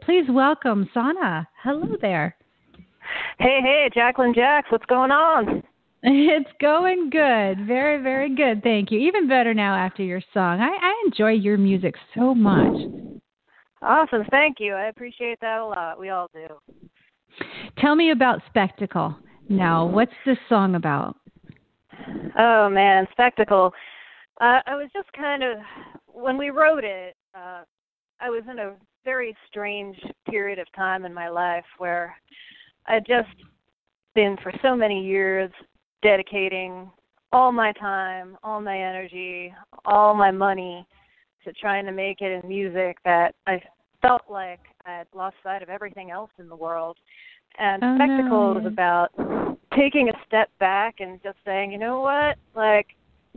Please welcome Sanna. Hello there. Hey, Jacqueline Jax, what's going on? It's going good. Very, very good. Thank you. Even better now after your song. I enjoy your music so much. Awesome. Thank you. I appreciate that a lot. We all do. Tell me about Spectacle. Now, what's this song about? Oh, man, Spectacle. I was just when we wrote it, I was in a very strange period of time in my life where I'd just been for so many years dedicating all my time, all my energy, all my money to trying to make it in music that I felt like I had lost sight of everything else in the world. And Spectacle was about taking a step back and just saying, you know what, like,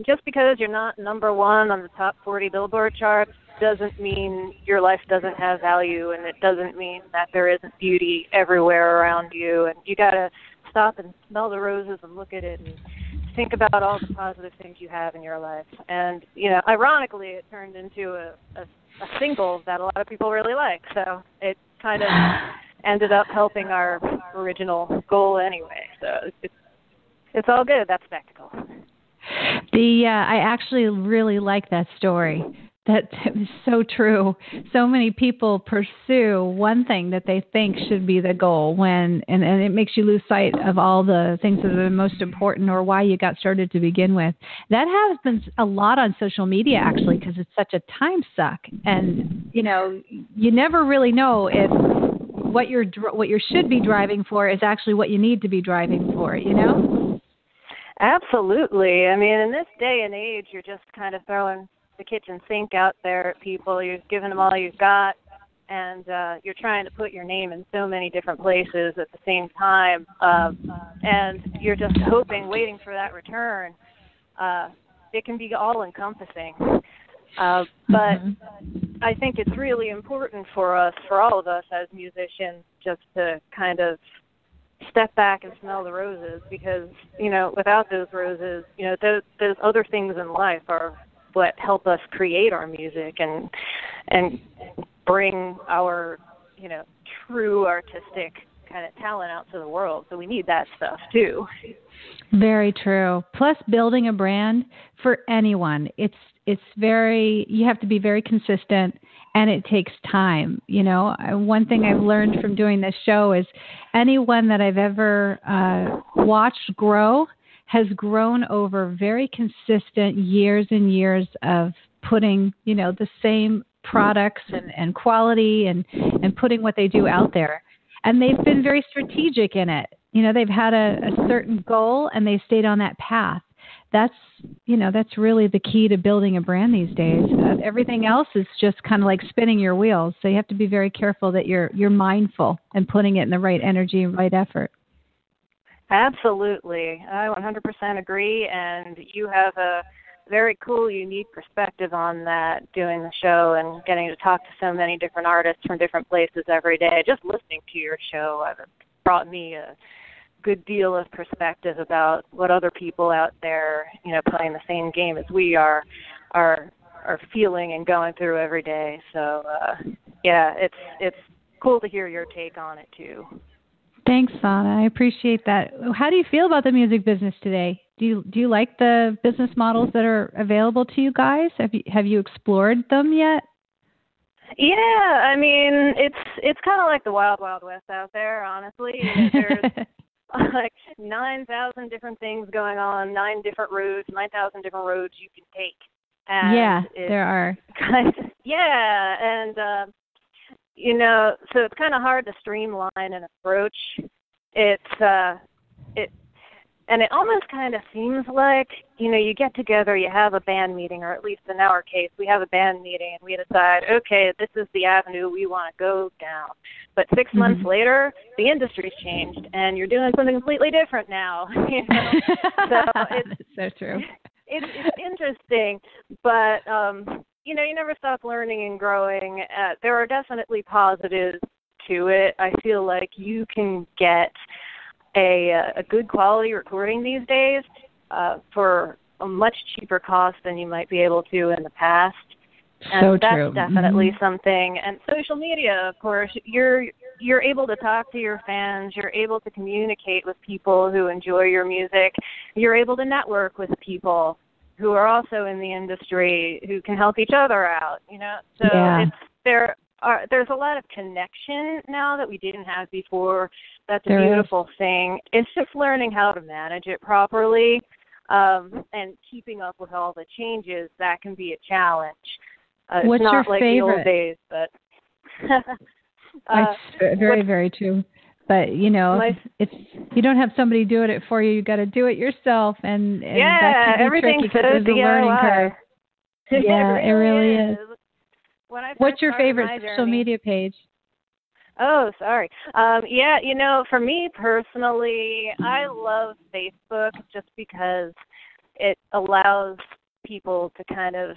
just because you're not number one on the top 40 Billboard charts doesn't mean your life doesn't have value, and it doesn't mean that there isn't beauty everywhere around you. And you got to stop and smell the roses and look at it and think about all the positive things you have in your life. And, you know, ironically, it turned into a single that a lot of people really like. So it kind of ended up helping our original goal anyway. So it's all good. That's Spectacle. I actually really like that story. That is so true. So many people pursue one thing that they think should be the goal and it makes you lose sight of all the things that are the most important or why you got started to begin with. That happens a lot on social media, actually, because it's such a time suck. And, you know, you never really know if what you should be driving for is actually what you need to be driving for, you know? Absolutely. I mean, in this day and age, you're just kind of throwing the kitchen sink out there at people. You're giving them all you've got, and you're trying to put your name in so many different places at the same time, and you're just hoping, waiting for that return. It can be all-encompassing. But I think it's really important for all of us as musicians, just to kind of step back and smell the roses, because, you know, without those roses, you know, those other things in life are what help us create our music and bring our, you know, true artistic kind of talent out to the world. So we need that stuff too. Very true. Plus, building a brand for anyone, you have to be very consistent, and it takes time. You know, one thing I've learned from doing this show is anyone that I've ever watched grow has grown over very consistent years and years of putting, you know, the same products and quality and putting what they do out there. And they've been very strategic in it. You know, they've had a certain goal and they stayed on that path. That's really the key to building a brand these days. Everything else is just kind of like spinning your wheels. So you have to be very careful that you're mindful and putting it in the right energy and right effort. Absolutely. I 100% agree, and you have a very cool, unique perspective on that, doing the show and getting to talk to so many different artists from different places every day. Just listening to your show brought me a good deal of perspective about what other people out there, you know, playing the same game as we are feeling and going through every day. So, yeah, it's cool to hear your take on it, too. Thanks, Sanna. I appreciate that. How do you feel about the music business today? Do you like the business models that are available to you guys? Have you explored them yet? Yeah, I mean, it's kind of like the wild, wild west out there, honestly. There's like 9,000 different things going on, 9,000 different roads you can take. And yeah, there are. Yeah, and you know, so it's kind of hard to streamline an approach. And it almost kind of seems like, you know, you get together, you have a band meeting, or at least in our case, we have a band meeting and we decide, okay, this is the avenue we want to go down. But 6 months later, the industry's changed and you're doing something completely different now. You know? So it's so true. It's interesting, but you know, you never stop learning and growing. There are definitely positives to it. I feel like you can get a good quality recording these days for a much cheaper cost than you might be able to in the past. And that's true. definitely something. And social media, of course, you're able to talk to your fans. You're able to communicate with people who enjoy your music. You're able to network with people who are also in the industry who can help each other out. So there's a lot of connection now that we didn't have before. That's a beautiful thing. It's just learning how to manage it properly, and keeping up with all the changes. That can be a challenge. What's it's not your like favorite? the old days, but it's very, very true. But if you don't have somebody doing it for you, you got to do it yourself, and that can be tricky because there's a learning curve. Yeah, it really is. What's your favorite social media page? Oh, sorry. For me personally, I love Facebook just because it allows people to kind of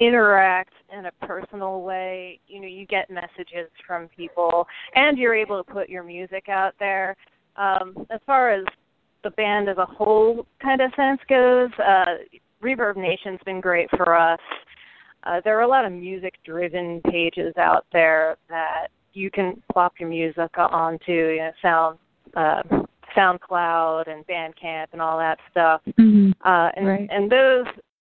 interact in a personal way. You get messages from people, and you're able to put your music out there. As far as the band as a whole kind of sense goes, Reverb Nation's been great for us. There are a lot of music-driven pages out there that you can plop your music onto, SoundCloud and Bandcamp and all that stuff. And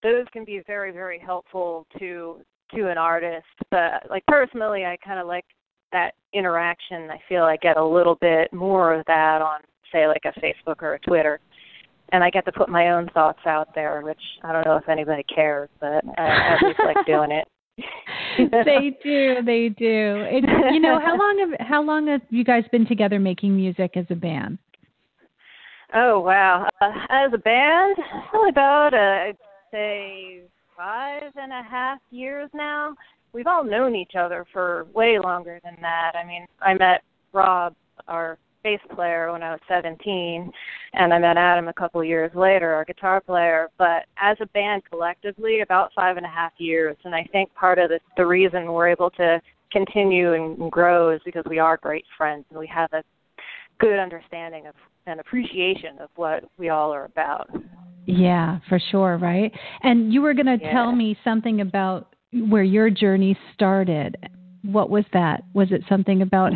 those can be very, very helpful to an artist. But personally, I kind of like that interaction. I feel I get a little bit more of that on, say, like a Facebook or a Twitter. And I get to put my own thoughts out there, which I don't know if anybody cares, but I at least like doing it. They do. How long have you guys been together making music as a band? Oh, wow. As a band, probably about, I'd say, 5.5 years now. We've all known each other for way longer than that. I mean, I met Rob, our bass player, when I was 17, and I met Adam a couple years later, our guitar player. But as a band collectively, about 5.5 years. And I think part of the reason we're able to continue and grow is because we are great friends, and we have a good understanding of and appreciation of what we all are about. Yeah, for sure, right? And you were going to tell me something about where your journey started. What was that? Was it something about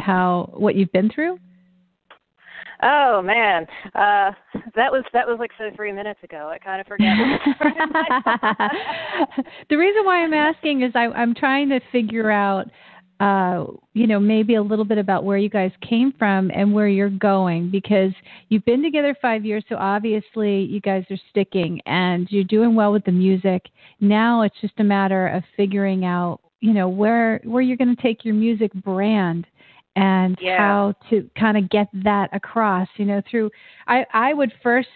what you've been through? Oh man, that was like 3 minutes ago. I kind of forget. The reason why I'm asking is I'm trying to figure out, maybe a little bit about where you guys came from and where you're going, because you've been together 5 years, so obviously you guys are sticking and you're doing well with the music. Now it's just a matter of figuring out, where you're going to take your music brand and how to kind of get that across, through, I would first,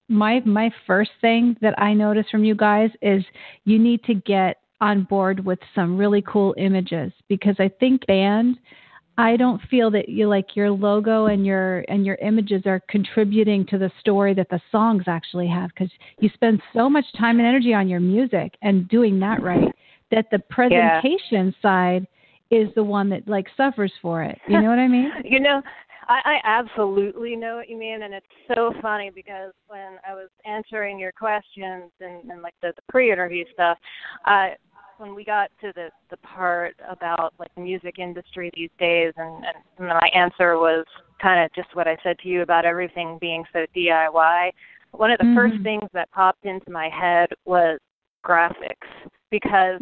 my first thing that I noticed from you guys is you need to get on board with some really cool images, because I think I don't feel that your logo and your images are contributing to the story that the songs actually have, because you spend so much time and energy on your music and doing that right, that the presentation side is the one that suffers for it. You know what I mean? I absolutely know what you mean, and it's so funny because when I was answering your questions and the pre-interview stuff, when we got to the part about the music industry these days, and my answer was kind of just what I said to you about everything being so DIY. One of the first things that popped into my head was graphics, because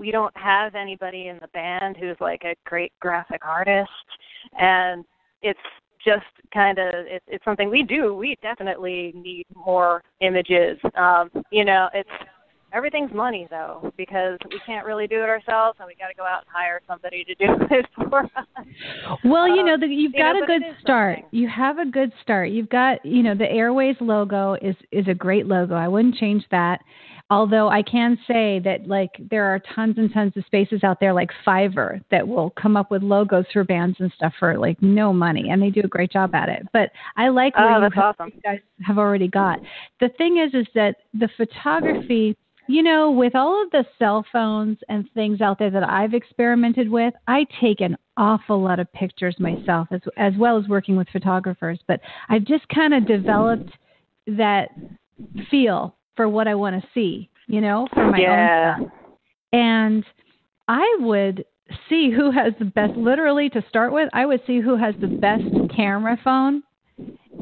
we don't have anybody in the band who's a great graphic artist, and it's just kind of it's something we do. We definitely need more images. It's everything's money though, because we can't really do it ourselves, and we got to go out and hire somebody to do it for us. Well, you've got a good start. You have a good start. You've got, the Airways logo is a great logo. I wouldn't change that. Although I can say that there are tons and tons of spaces out there like Fiverr that will come up with logos for bands and stuff for no money, and they do a great job at it. But I like what you guys have already got. The thing is that the photography, with all of the cell phones and things out there that I've experimented with, I take an awful lot of pictures myself, as well as working with photographers. But I've just kind of developed that feel for what I want to see, for my own stuff. And I would see who has the best, literally to start with, I would see who has the best camera phone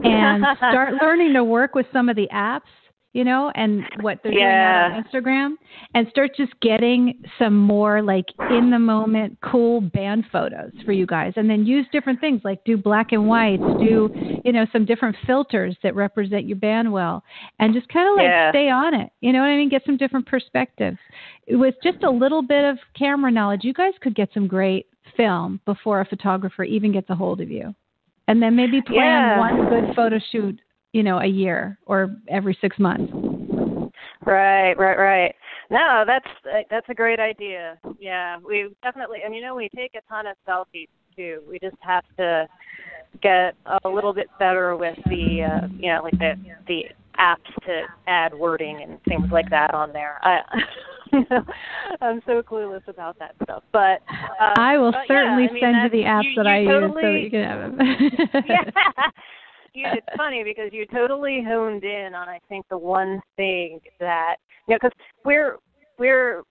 and start learning to work with some of the apps, you know, and what they're doing out on Instagram, and start just getting some more like in the moment cool band photos for you guys, and then use different things like do black and whites, do, you know, some different filters that represent your band well, and just kind of like stay on it. You know what I mean? Get some different perspectives. With just a little bit of camera knowledge, you guys could get some great film before a photographer even gets a hold of you. And then maybe plan one good photo shoot, you know, a year or every 6 months. Right. No, that's a great idea. Yeah, we definitely, and you know, we take a ton of selfies too. We just have to get a little bit better with the, you know, like the apps to add wording and things like that on there. I'm so clueless about that stuff, but I will certainly send you the apps that I use so that you can have them. It's funny because you totally honed in on, I think, the one thing that, you know, because we're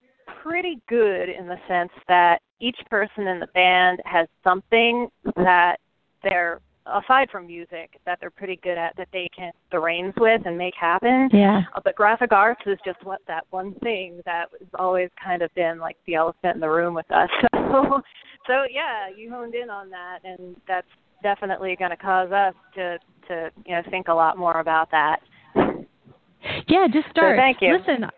pretty good in the sense that each person in the band has something that they're, aside from music, that they're pretty good at, that they can the reins with and make happen. Yeah. But graphic arts is just that one thing that has always kind of been like the elephant in the room with us. So yeah, you honed in on that, and that's definitely going to cause us to you know, think a lot more about that. Yeah, just start. So thank you. Listen,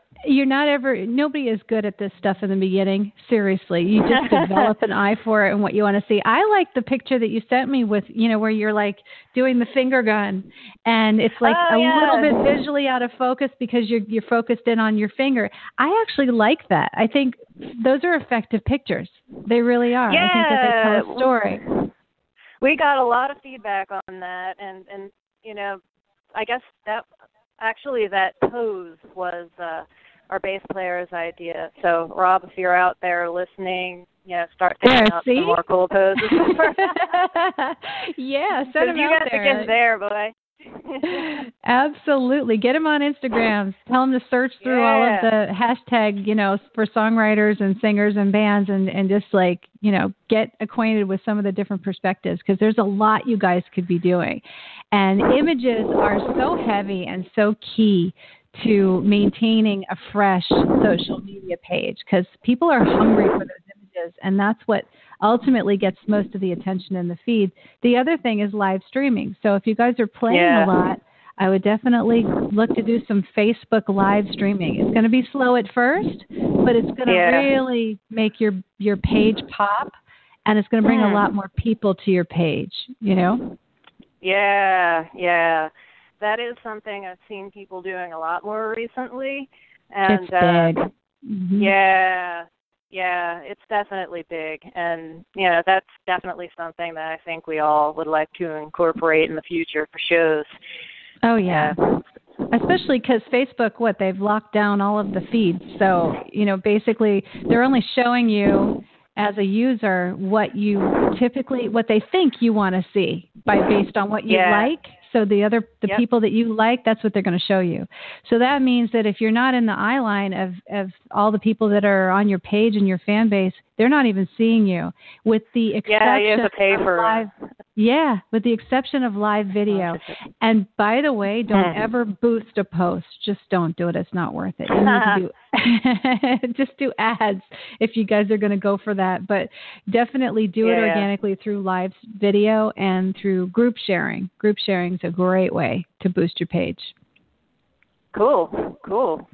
nobody is good at this stuff in the beginning. Seriously, you just develop an eye for it and what you want to see. I like the picture that you sent me with, you know, where you're like doing the finger gun, and it's like little bit visually out of focus because you're focused in on your finger. I actually like that. I think those are effective pictures. They really are. Yeah. I think that they tell a story. We got a lot of feedback on that, and you know, I guess that pose was our bass player's idea. So Rob, if you're out there listening, you know, start thinking up some more cool poses. Yeah, send them out there. You got to get there, boy. Absolutely. Get them on Instagram. Tell them to search through all of the hashtag, you know, for songwriters and singers and bands, and just like, you know, get acquainted with some of the different perspectives, because there's a lot you guys could be doing. And images are so heavy and so key to maintaining a fresh social media page, because people are hungry for those images, and that's what ultimately gets most of the attention in the feed. The other thing is live streaming. So if you guys are playing a lot, I would definitely look to do some Facebook live streaming. It's going to be slow at first, but it's going to really make your page pop, and it's going to bring a lot more people to your page, you know? Yeah. That is something I've seen people doing a lot more recently. And it's big. Mm-hmm. Yeah, it's definitely big. And, you know, that's definitely something that I think we all would like to incorporate in the future for shows. Oh, yeah. Especially because Facebook, they've locked down all of the feeds. So, you know, basically they're only showing you as a user what they think you want to see based on what you like. So the people that you like, that's what they're going to show you. So that means that if you're not in the eye line of all the people that are on your page and your fan base, they're not even seeing you. With the exception with the exception of live video. And by the way, don't ever boost a post. Just don't do it. It's not worth it. You need to just do ads if you guys are going to go for that. But definitely do it organically through live video and through group sharing. Group sharing is a great way to boost your page. Cool.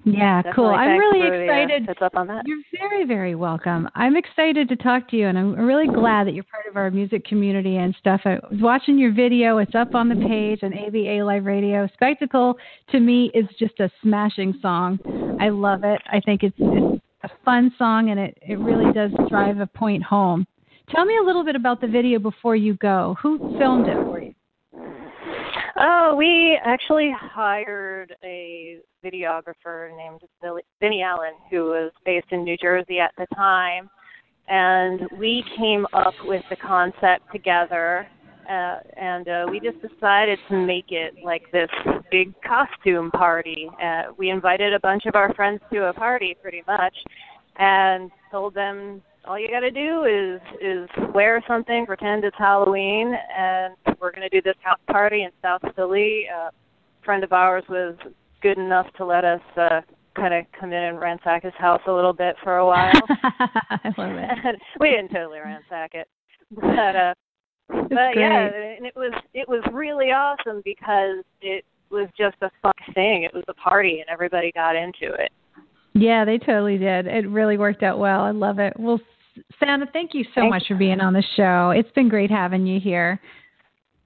Yeah, definitely. cool. I'm really excited. Heads up on that. You're very, very welcome. I'm excited to talk to you, and I'm really glad that you're part of our music community and stuff. I was watching your video. It's up on the page on AVA Live Radio. Spectacle, to me, is just a smashing song. I love it. I think it's a fun song, and it really does drive a point home. Tell me a little bit about the video before you go. Who filmed it for you? Oh, we actually hired a videographer named Vinnie Allen, who was based in New Jersey at the time, and we came up with the concept together, and we just decided to make it like this big costume party. We invited a bunch of our friends to a party, pretty much, and told them all you got to do is wear something, pretend it's Halloween, and we're going to do this house party in South Philly. A friend of ours was good enough to let us kind of come in and ransack his house a little bit for a while. I love it. We didn't totally ransack it, but yeah, and it was really awesome because it was just a fun thing. It was a party, and everybody got into it. Yeah, they totally did. It really worked out well. I love it. Well, Sanna, thank you so much for being on the show. It's been great having you here.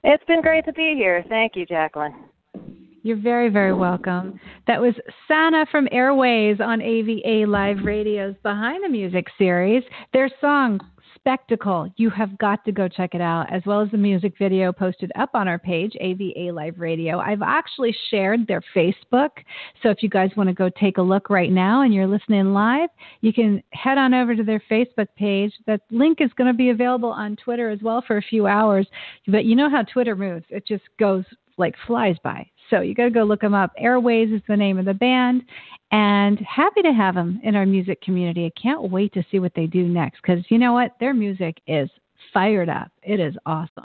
It's been great to be here. Thank you, Jacqueline. You're very, very welcome. That was Sanna from Airways on AVA Live Radio's Behind the Music series. Their song, Spectacle, you have got to go check it out, as well as the music video posted up on our page, AVA Live Radio. I've actually shared their Facebook, so if you guys want to go take a look right now and you're listening live, you can head on over to their Facebook page. That link is going to be available on Twitter as well for a few hours, but you know how Twitter moves. It just goes like flies by. So you got to go look them up. Airways is the name of the band, and happy to have them in our music community. I can't wait to see what they do next because you know what? Their music is fired up. It is awesome.